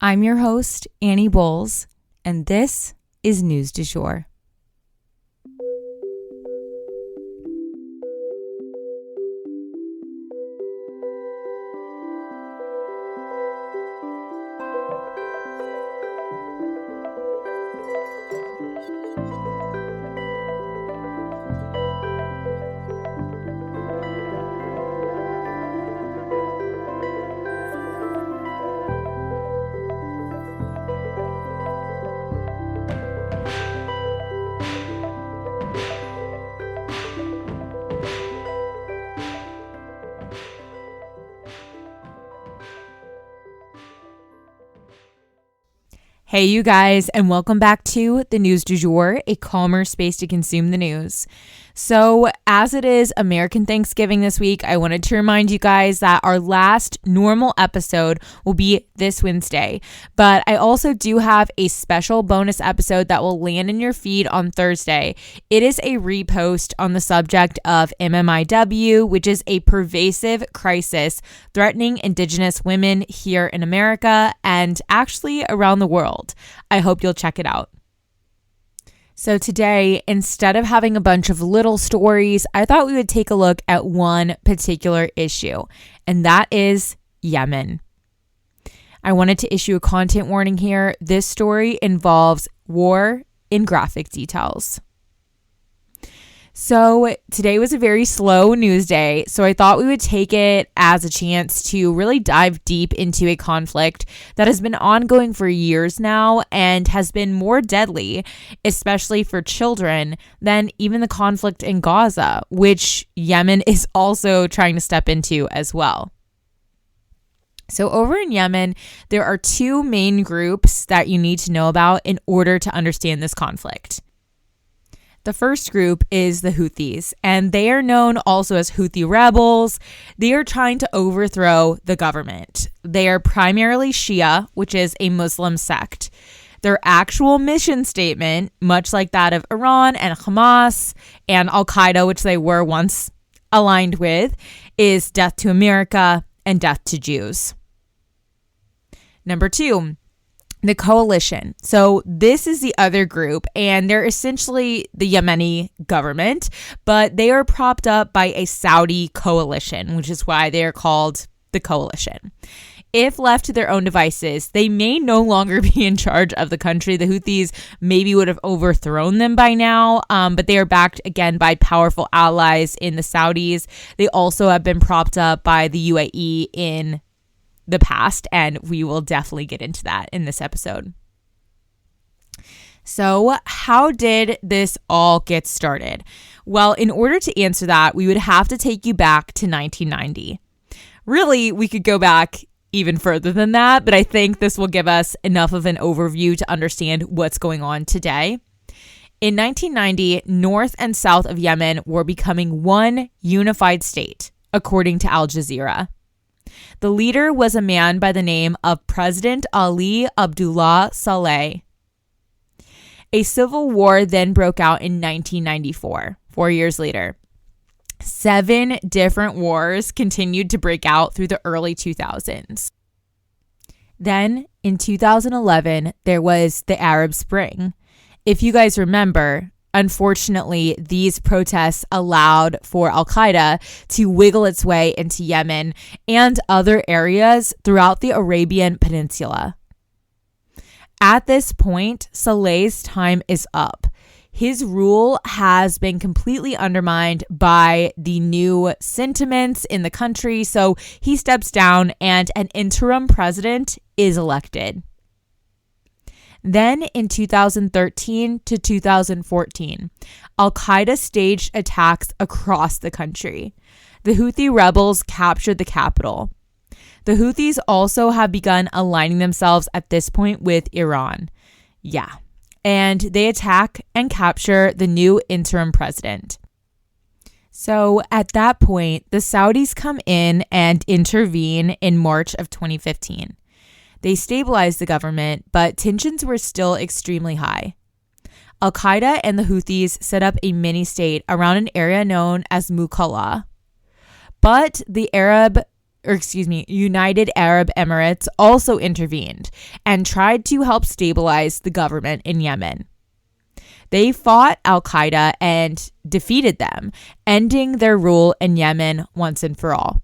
I'm your host, Annie Bowles, and this is News du Jour. Hey, you guys, and welcome back to the News du Jour, a calmer space to consume the news. So, as it is American Thanksgiving this week, I wanted to remind you guys that our last normal episode will be this Wednesday. But I also do have a special bonus episode that will land in your feed on Thursday. It is a repost on the subject of MMIW, which is a pervasive crisis threatening Indigenous women here in America and actually around the world. I hope you'll check it out. So today, instead of having a bunch of little stories, I thought we would take a look at one particular issue, and that is Yemen. I wanted to issue a content warning here. This story involves war in graphic details. So today was a very slow news day, so I thought we would take it as a chance to really dive deep into a conflict that has been ongoing for years now and has been more deadly, especially for children, than even the conflict in Gaza, which Yemen is also trying to step into as well. So over in Yemen, there are two main groups that you need to know about in order to understand this conflict. The first group is the Houthis, and they are known also as Houthi rebels. They are trying to overthrow the government. They are primarily Shia, which is a Muslim sect. Their actual mission statement, much like that of Iran and Hamas and Al-Qaeda, which they were once aligned with, is death to America and death to Jews. Number two, the coalition. So this is the other group, and they're essentially the Yemeni government, but they are propped up by a Saudi coalition, which is why they are called the coalition. If left to their own devices, they may no longer be in charge of the country. The Houthis maybe would have overthrown them by now, but they are backed again by powerful allies in the Saudis. They also have been propped up by the UAE in the past, and we will definitely get into that in this episode. So, how did this all get started? Well, in order to answer that, we would have to take you back to 1990. Really, we could go back even further than that, but I think this will give us enough of an overview to understand what's going on today. In 1990, North and South of Yemen were becoming one unified state, according to Al Jazeera. The leader was a man by the name of President Ali Abdullah Saleh. A civil war then broke out in 1994, 4 years later. 7 different wars continued to break out through the early 2000s. Then, in 2011, there was the Arab Spring. If you guys remember, unfortunately, these protests allowed for Al-Qaeda to wiggle its way into Yemen and other areas throughout the Arabian Peninsula. At this point, Saleh's time is up. His rule has been completely undermined by the new sentiments in the country, so he steps down and an interim president is elected. Then in 2013 to 2014, Al-Qaeda staged attacks across the country. The Houthi rebels captured the capital. The Houthis also have begun aligning themselves at this point with Iran. And they attack and capture the new interim president. So at that point, the Saudis come in and intervene in March of 2015. They stabilized the government, but tensions were still extremely high. Al-Qaeda and the Houthis set up a mini-state around an area known as Mukalla. But the Arab United Arab Emirates also intervened and tried to help stabilize the government in Yemen. They fought al-Qaeda and defeated them, ending their rule in Yemen once and for all.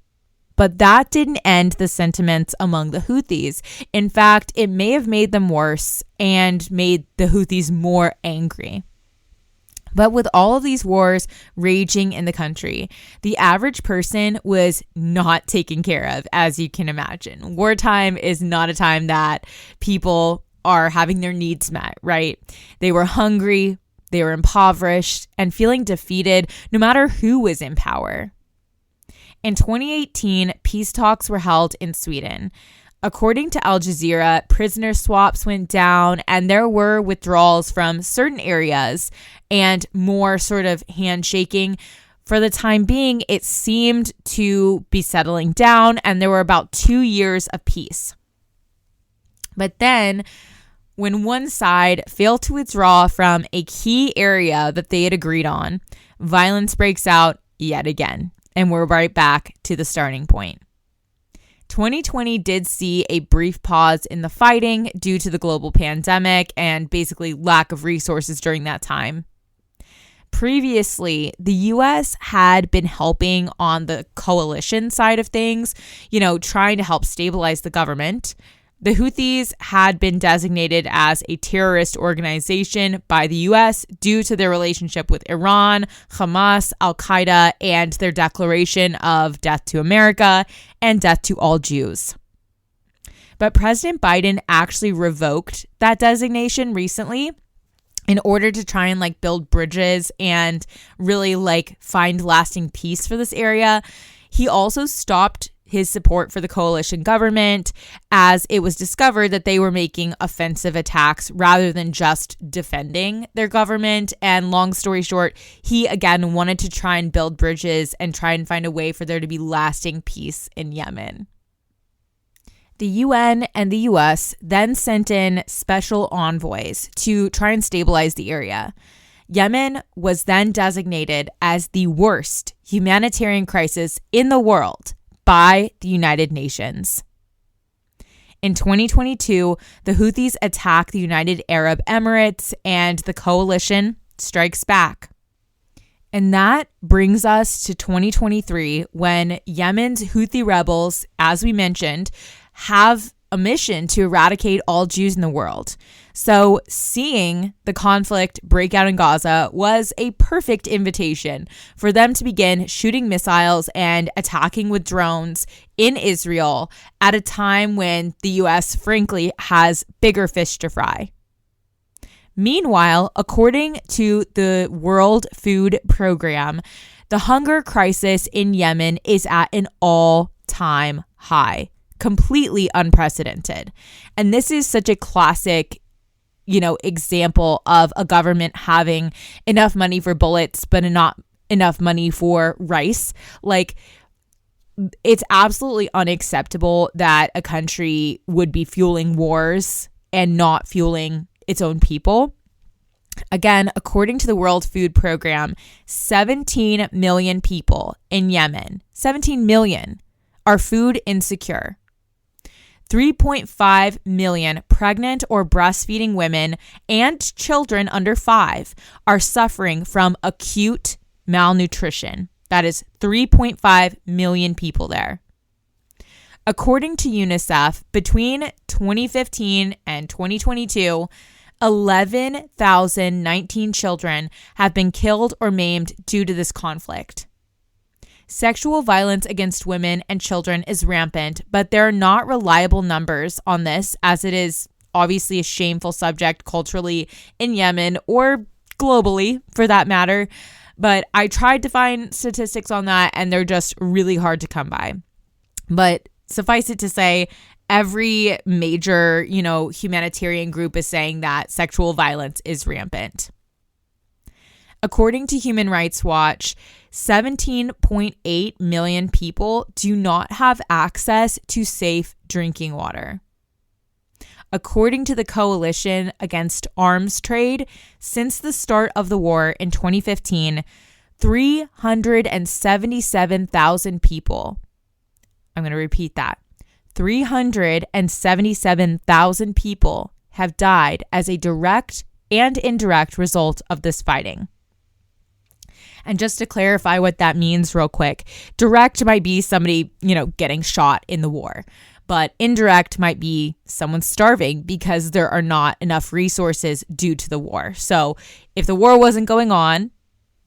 But that didn't end the sentiments among the Houthis. In fact, it may have made them worse and made the Houthis more angry. But with all of these wars raging in the country, the average person was not taken care of, as you can imagine. Wartime is not a time that people are having their needs met, right? They were hungry, they were impoverished, and feeling defeated no matter who was in power. In 2018, peace talks were held in Sweden. According to Al Jazeera, prisoner swaps went down and there were withdrawals from certain areas and more sort of handshaking. For the time being, it seemed to be settling down and there were about 2 years of peace. But then, when one side failed to withdraw from a key area that they had agreed on, violence breaks out yet again. And we're right back to the starting point. 2020 did see a brief pause in the fighting due to the global pandemic and basically lack of resources during that time. Previously, the U.S. had been helping on the coalition side of things, trying to help stabilize the government. The Houthis had been designated as a terrorist organization by the U.S. due to their relationship with Iran, Hamas, al-Qaeda, and their declaration of death to America and death to all Jews. But President Biden actually revoked that designation recently in order to try and build bridges and really find lasting peace for this area. He also stopped his support for the coalition government as it was discovered that they were making offensive attacks rather than just defending their government. And long story short, he again wanted to try and build bridges and try and find a way for there to be lasting peace in Yemen. The UN and the US then sent in special envoys to try and stabilize the area. Yemen was then designated as the worst humanitarian crisis in the world by the United Nations. In 2022, the Houthis attack the United Arab Emirates and the coalition strikes back. And that brings us to 2023 when Yemen's Houthi rebels, as we mentioned, have a mission to eradicate all Jews in the world. So seeing the conflict break out in Gaza was a perfect invitation for them to begin shooting missiles and attacking with drones in Israel at a time when the US, frankly, has bigger fish to fry. Meanwhile, according to the World Food Program, the hunger crisis in Yemen is at an all-time high. Completely unprecedented. And this is such a classic, example of a government having enough money for bullets, but not enough money for rice. It's absolutely unacceptable that a country would be fueling wars and not fueling its own people. Again, according to the World Food Program, 17 million people in Yemen, 17 million, are food insecure. 3.5 million pregnant or breastfeeding women and children under 5 are suffering from acute malnutrition. That is 3.5 million people there. According to UNICEF, between 2015 and 2022, 11,019 children have been killed or maimed due to this conflict. Sexual violence against women and children is rampant, but there are not reliable numbers on this, as it is obviously a shameful subject culturally in Yemen or globally for that matter. But I tried to find statistics on that and they're just really hard to come by. But suffice it to say, every major, humanitarian group is saying that sexual violence is rampant. According to Human Rights Watch, 17.8 million people do not have access to safe drinking water. According to the Coalition Against Arms Trade, since the start of the war in 2015, 377,000 people, I'm going to repeat that. 377,000 people have died as a direct and indirect result of this fighting. And just to clarify what that means real quick, direct might be somebody, getting shot in the war. But indirect might be someone starving because there are not enough resources due to the war. So if the war wasn't going on,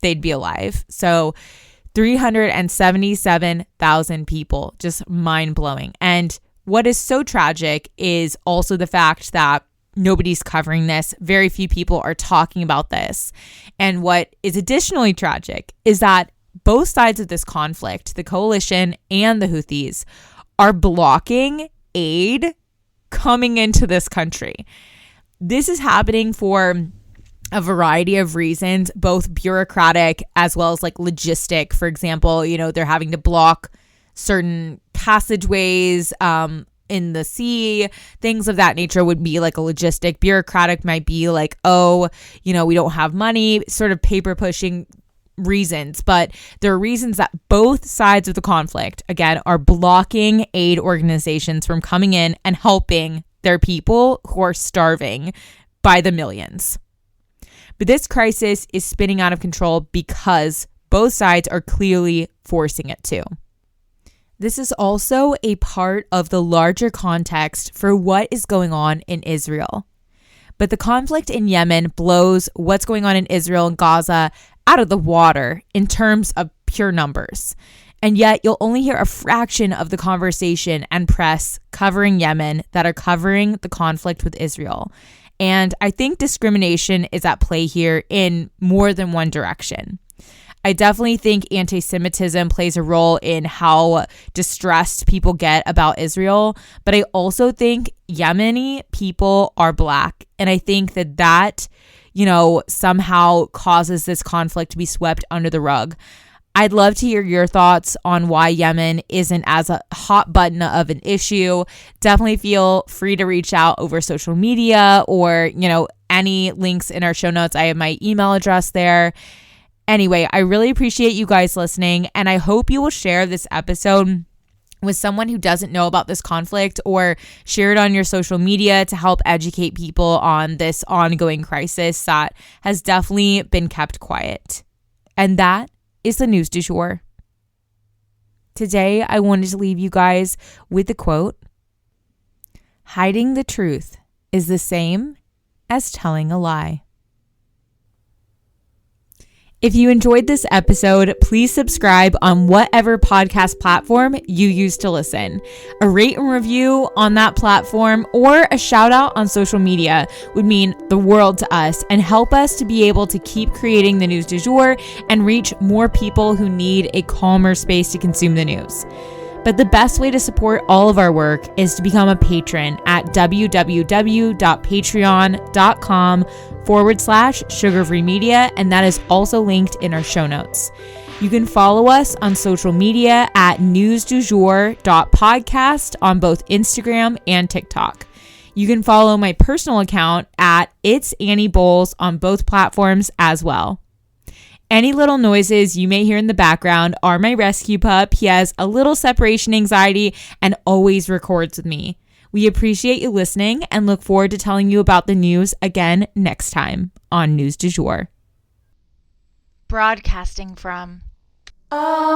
they'd be alive. So 377,000 people, just mind-blowing. And what is so tragic is also the fact that nobody's covering this. Very few people are talking about this. And what is additionally tragic is that both sides of this conflict, the coalition and the Houthis, are blocking aid coming into this country. This is happening for a variety of reasons, both bureaucratic as well as like logistic. For example, they're having to block certain passageways in the sea. Things of that nature would be like a logistic. Bureaucratic might be like, we don't have money, sort of paper pushing reasons. But there are reasons that both sides of the conflict, again, are blocking aid organizations from coming in and helping their people who are starving by the millions. But this crisis is spinning out of control because both sides are clearly forcing it to. This is also a part of the larger context for what is going on in Israel. But the conflict in Yemen blows what's going on in Israel and Gaza out of the water in terms of pure numbers. And yet you'll only hear a fraction of the conversation and press covering Yemen that are covering the conflict with Israel. And I think discrimination is at play here in more than one direction. I definitely think anti-Semitism plays a role in how distressed people get about Israel. But I also think Yemeni people are Black. And I think that somehow causes this conflict to be swept under the rug. I'd love to hear your thoughts on why Yemen isn't as a hot button of an issue. Definitely feel free to reach out over social media or, any links in our show notes. I have my email address there. Anyway, I really appreciate you guys listening, and I hope you will share this episode with someone who doesn't know about this conflict, or share it on your social media to help educate people on this ongoing crisis that has definitely been kept quiet. And that is the news du jour. Today, I wanted to leave you guys with the quote: "Hiding the truth is the same as telling a lie." If you enjoyed this episode, please subscribe on whatever podcast platform you use to listen. A rate and review on that platform or a shout out on social media would mean the world to us and help us to be able to keep creating the news du jour and reach more people who need a calmer space to consume the news. But the best way to support all of our work is to become a patron at www.patreon.com/sugarfree media, and that is also linked in our show notes. You can follow us on social media at newsdujour.podcast on both Instagram and TikTok. You can follow my personal account at It's Annie Bowles on both platforms as well. Any little noises you may hear in the background are my rescue pup. He has a little separation anxiety and always records with me. We appreciate you listening and look forward to telling you about the news again next time on News du Jour. Broadcasting from Oklahoma.